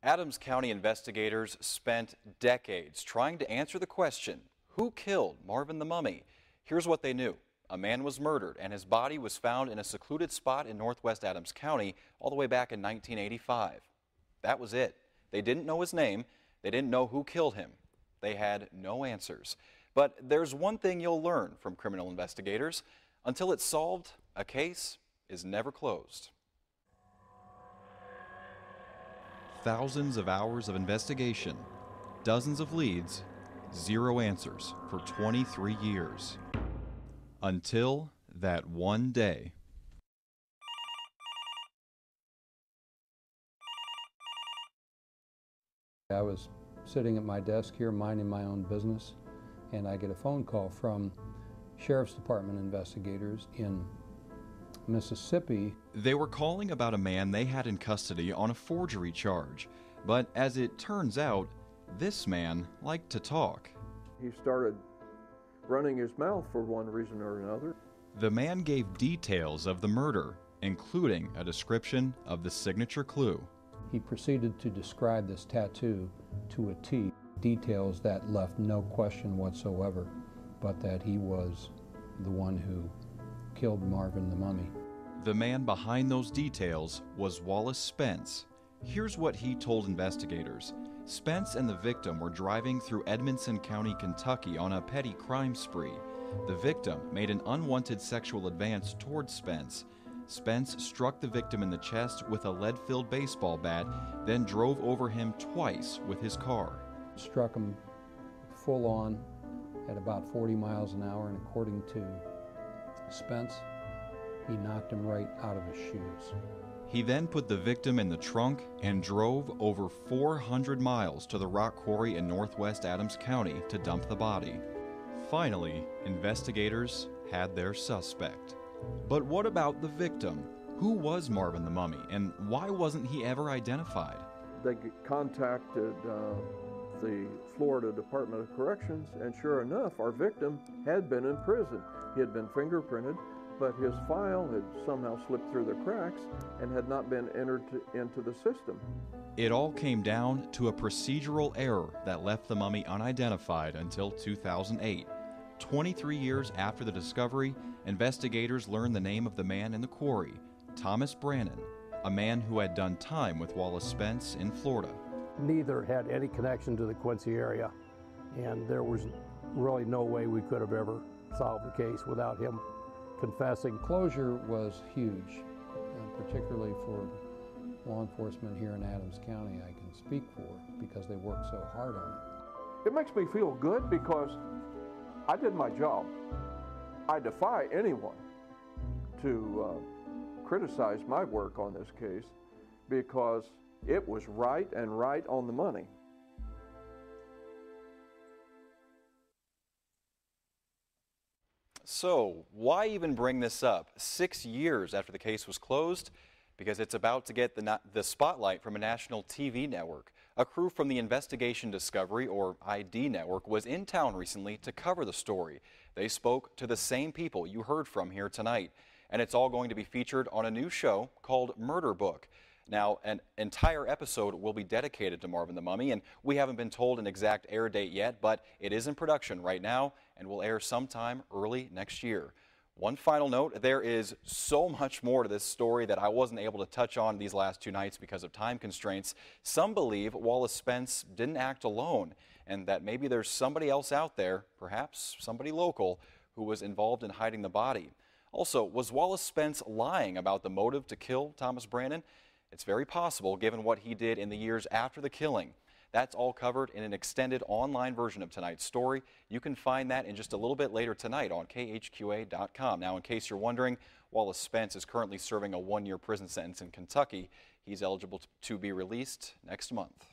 Adams County investigators spent decades trying to answer the question, who killed Marvin the Mummy? Here's what they knew. A man was murdered and his body was found in a secluded spot in northwest Adams County all the way back in 1985. That was it. They didn't know his name. They didn't know who killed him. They had no answers. But there's one thing you'll learn from criminal investigators. Until it's solved, a case is never closed. Thousands of hours of investigation, dozens of leads, zero answers for 23 years. Until that one day. I was sitting at my desk here minding my own business, and I get a phone call from Sheriff's Department investigators in Mississippi. They were calling about a man they had in custody on a forgery charge, but as it turns out, this man liked to talk. He started running his mouth for one reason or another. The man gave details of the murder, including a description of the signature clue. He proceeded to describe this tattoo to a T, details that left no question whatsoever, but that he was the one who killed Marvin the Mummy. The man behind those details was Wallace Spence. Here's what he told investigators. Spence and the victim were driving through Edmonson County, Kentucky on a petty crime spree. The victim made an unwanted sexual advance towards Spence. Spence struck the victim in the chest with a lead-filled baseball bat, then drove over him twice with his car. Struck him full on at about 40 miles an hour, and according to Spence, he knocked him right out of his shoes. He then put the victim in the trunk and drove over 400 miles to the rock quarry in northwest Adams County to dump the body. Finally, investigators had their suspect. But what about the victim? Who was Marvin the Mummy, and why wasn't he ever identified? They contacted the Florida Department of Corrections, and sure enough, our victim had been in prison. He had been fingerprinted, but his file had somehow slipped through the cracks and had not been entered into the system. It all came down to a procedural error that left the mummy unidentified until 2008. 23 years after the discovery, investigators learned the name of the man in the quarry, Thomas Brannon, a man who had done time with Wallace Spence in Florida. Neither had any connection to the Quincy area, and there was really no way we could have ever solved the case without him confessing. Closure was huge, particularly for law enforcement here in Adams County. I can speak for, because they worked so hard on it. It makes me feel good because I did my job. I defy anyone to criticize my work on this case, because it was right and right on the money. So, why even bring this up 6 years after the case was closed? Because it's about to get the spotlight from a national TV network. A crew from the Investigation Discovery, or ID Network, was in town recently to cover the story. They spoke to the same people you heard from here tonight, and it's all going to be featured on a new show called Murder Book. Now, an entire episode will be dedicated to Marvin the Mummy, and we haven't been told an exact air date yet, but it is in production right now and will air sometime early next year. One final note, there is so much more to this story that I wasn't able to touch on these last 2 nights because of time constraints. Some believe Wallace Spence didn't act alone, and that maybe there's somebody else out there, perhaps somebody local, who was involved in hiding the body. Also, was Wallace Spence lying about the motive to kill Thomas Brannon? It's very possible, given what he did in the years after the killing. That's all covered in an extended online version of tonight's story. You can find that in just a little bit later tonight on KHQA.com. Now, in case you're wondering, Wallace Spence is currently serving a 1-year prison sentence in Kentucky. He's eligible to be released next month.